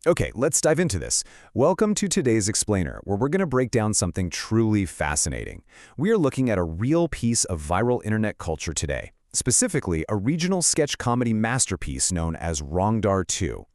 Okay, let's dive into this. Welcome to today's Explainer, where we're going to break down something truly fascinating. We are looking at a real piece of viral internet culture today, specifically a regional sketch comedy masterpiece known as Wrongdar 2.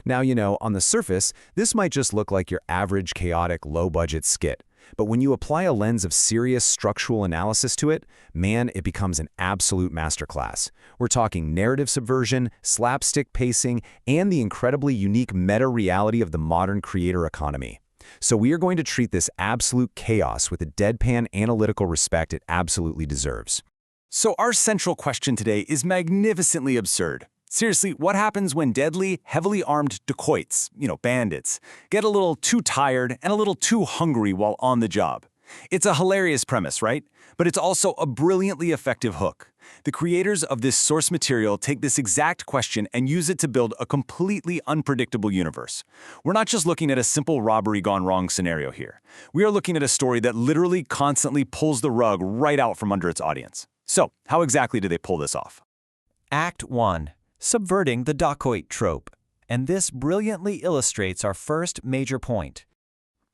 Now, on the surface, this might just look like your average chaotic low-budget skit. But when you apply a lens of serious structural analysis to it, man, it becomes an absolute masterclass. We're talking narrative subversion, slapstick pacing, and the incredibly unique meta-reality of the modern creator economy. So we are going to treat this absolute chaos with the deadpan analytical respect it absolutely deserves. So our central question today is magnificently absurd. Seriously, what happens when deadly, heavily armed dacoits, bandits, get a little too tired and a little too hungry while on the job? It's a hilarious premise, right? But it's also a brilliantly effective hook. The creators of this source material take this exact question and use it to build a completely unpredictable universe. We're not just looking at a simple robbery gone wrong scenario here. We are looking at a story that literally constantly pulls the rug right out from under its audience. So, how exactly do they pull this off? Act 1. Subverting the dacoit trope. And this brilliantly illustrates our first major point.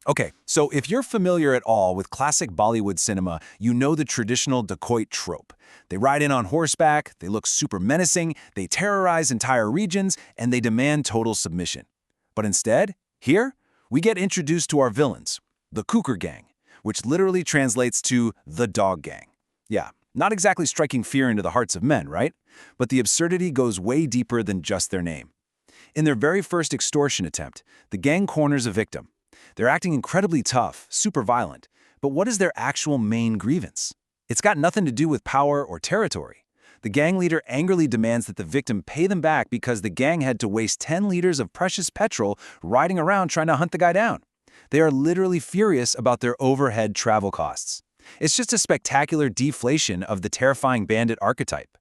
Okay, so if you're familiar at all with classic Bollywood cinema, you know the traditional dacoit trope. They ride in on horseback, they look super menacing, they terrorize entire regions, and they demand total submission. But instead, here, we get introduced to our villains, the Cooker Gang, which literally translates to the dog gang. Yeah, not exactly striking fear into the hearts of men, right? But the absurdity goes way deeper than just their name. In their very first extortion attempt, the gang corners a victim. They're acting incredibly tough, super violent, but what is their actual main grievance? It's got nothing to do with power or territory. The gang leader angrily demands that the victim pay them back because the gang had to waste 10 liters of precious petrol riding around trying to hunt the guy down. They are literally furious about their overhead travel costs. It's just a spectacular deflation of the terrifying bandit archetype.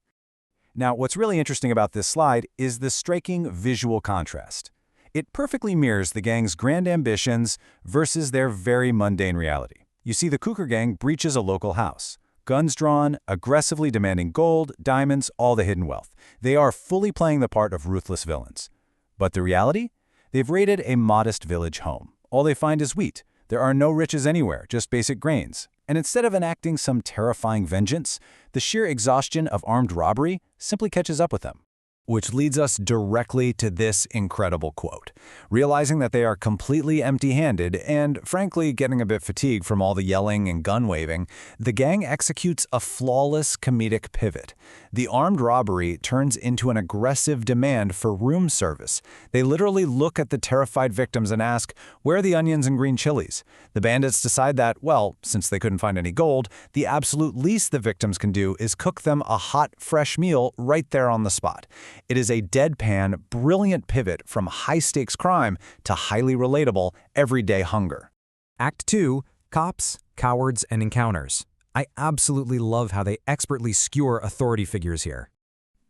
Now, what's really interesting about this slide is the striking visual contrast. It perfectly mirrors the gang's grand ambitions versus their very mundane reality. You see, the Cooker Gang breaches a local house. Guns drawn, aggressively demanding gold, diamonds, all the hidden wealth. They are fully playing the part of ruthless villains. But the reality? They've raided a modest village home. All they find is wheat. There are no riches anywhere, just basic grains. And instead of enacting some terrifying vengeance, the sheer exhaustion of armed robbery simply catches up with them. Which leads us directly to this incredible quote. Realizing that they are completely empty-handed and, frankly, getting a bit fatigued from all the yelling and gun-waving, the gang executes a flawless comedic pivot. The armed robbery turns into an aggressive demand for room service. They literally look at the terrified victims and ask, "Where are the onions and green chilies?" The bandits decide that, well, since they couldn't find any gold, the absolute least the victims can do is cook them a hot, fresh meal right there on the spot. It is a deadpan, brilliant pivot from high-stakes crime to highly relatable, everyday hunger. Act 2. Cops, Cowards, and Encounters. I absolutely love how they expertly skewer authority figures here.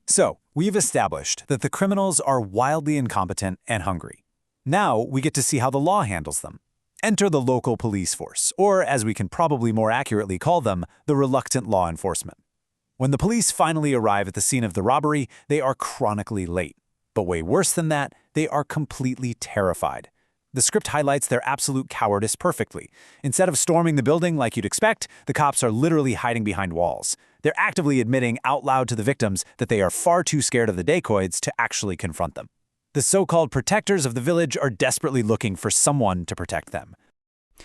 So, we've established that the criminals are wildly incompetent and hungry. Now, we get to see how the law handles them. Enter the local police force, or as we can probably more accurately call them, the reluctant law enforcement. When the police finally arrive at the scene of the robbery, they are chronically late. But way worse than that, they are completely terrified. The script highlights their absolute cowardice perfectly. Instead of storming the building like you'd expect, the cops are literally hiding behind walls. They're actively admitting out loud to the victims that they are far too scared of the dacoits to actually confront them. The so-called protectors of the village are desperately looking for someone to protect them.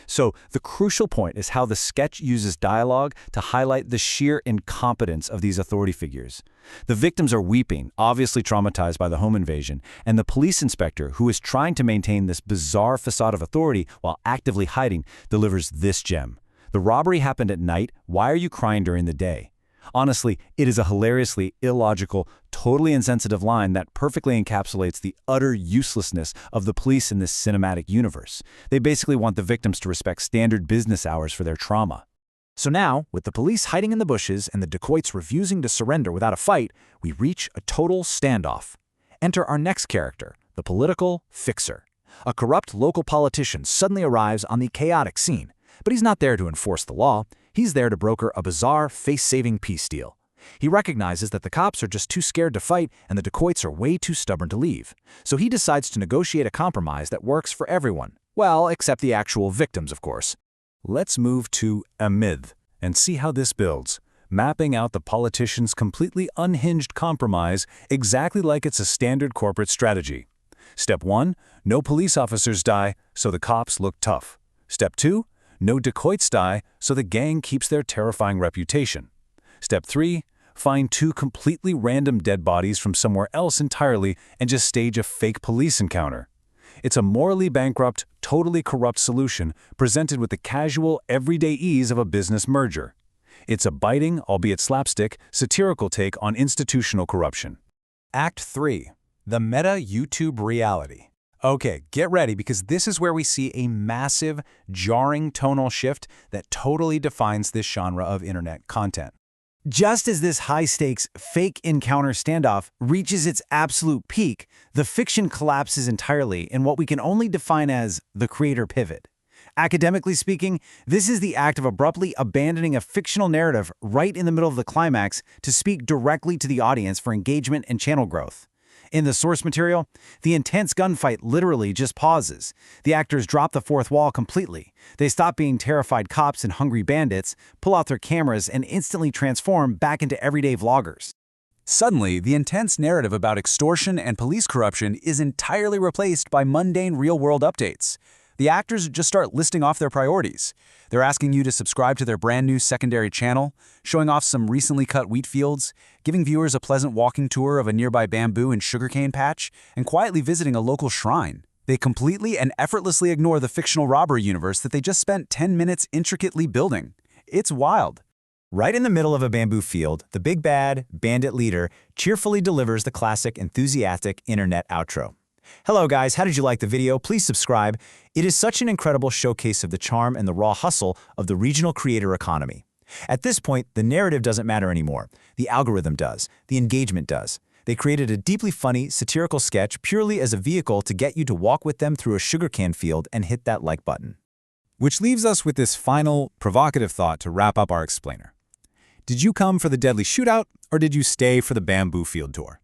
So the crucial point is how the sketch uses dialogue to highlight the sheer incompetence of these authority figures. The victims are weeping, obviously traumatized by the home invasion, and the police inspector, who is trying to maintain this bizarre facade of authority while actively hiding, delivers this gem. The robbery happened at night. Why are you crying during the day? Honestly, it is a hilariously illogical, totally insensitive line that perfectly encapsulates the utter uselessness of the police in this cinematic universe. They basically want the victims to respect standard business hours for their trauma. So now, with the police hiding in the bushes and the dacoits refusing to surrender without a fight, we reach a total standoff. Enter our next character, the political fixer. A corrupt local politician suddenly arrives on the chaotic scene, but he's not there to enforce the law. He's there to broker a bizarre, face-saving peace deal. He recognizes that the cops are just too scared to fight and the dacoits are way too stubborn to leave. So he decides to negotiate a compromise that works for everyone. Well, except the actual victims, of course. Let's move to a myth and see how this builds, mapping out the politician's completely unhinged compromise exactly like it's a standard corporate strategy. Step 1, no police officers die, so the cops look tough. Step 2, no dacoits die, so the gang keeps their terrifying reputation. Step 3, find 2 completely random dead bodies from somewhere else entirely and just stage a fake police encounter. It's a morally bankrupt, totally corrupt solution presented with the casual, everyday ease of a business merger. It's a biting, albeit slapstick, satirical take on institutional corruption. Act 3. The meta YouTube reality. Okay, get ready because this is where we see a massive, jarring tonal shift that totally defines this genre of internet content. Just as this high-stakes, fake encounter standoff reaches its absolute peak, the fiction collapses entirely in what we can only define as the creator pivot. Academically speaking, this is the act of abruptly abandoning a fictional narrative right in the middle of the climax to speak directly to the audience for engagement and channel growth. In the source material, the intense gunfight literally just pauses. The actors drop the fourth wall completely. They stop being terrified cops and hungry bandits, pull out their cameras, and instantly transform back into everyday vloggers. Suddenly, the intense narrative about extortion and police corruption is entirely replaced by mundane real-world updates. The actors just start listing off their priorities. They're asking you to subscribe to their brand new secondary channel, showing off some recently cut wheat fields, giving viewers a pleasant walking tour of a nearby bamboo and sugarcane patch, and quietly visiting a local shrine. They completely and effortlessly ignore the fictional robbery universe that they just spent 10 minutes intricately building. It's wild. Right in the middle of a bamboo field, the big bad, bandit leader cheerfully delivers the classic enthusiastic internet outro. Hello guys, how did you like the video? Please subscribe. It is such an incredible showcase of the charm and the raw hustle of the regional creator economy. At this point, the narrative doesn't matter anymore. The algorithm does. The engagement does. They created a deeply funny, satirical sketch purely as a vehicle to get you to walk with them through a sugarcane field and hit that like button. Which leaves us with this final, provocative thought to wrap up our explainer. Did you come for the deadly shootout, or did you stay for the bamboo field tour?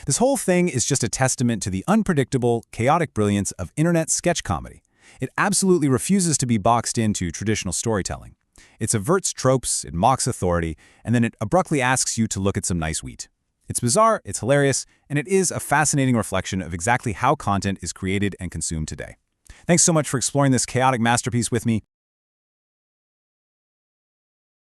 This whole thing is just a testament to the unpredictable, chaotic brilliance of internet sketch comedy. It absolutely refuses to be boxed into traditional storytelling. It subverts tropes, it mocks authority, and then it abruptly asks you to look at some nice wheat. It's bizarre, it's hilarious, and it is a fascinating reflection of exactly how content is created and consumed today. Thanks so much for exploring this chaotic masterpiece with me.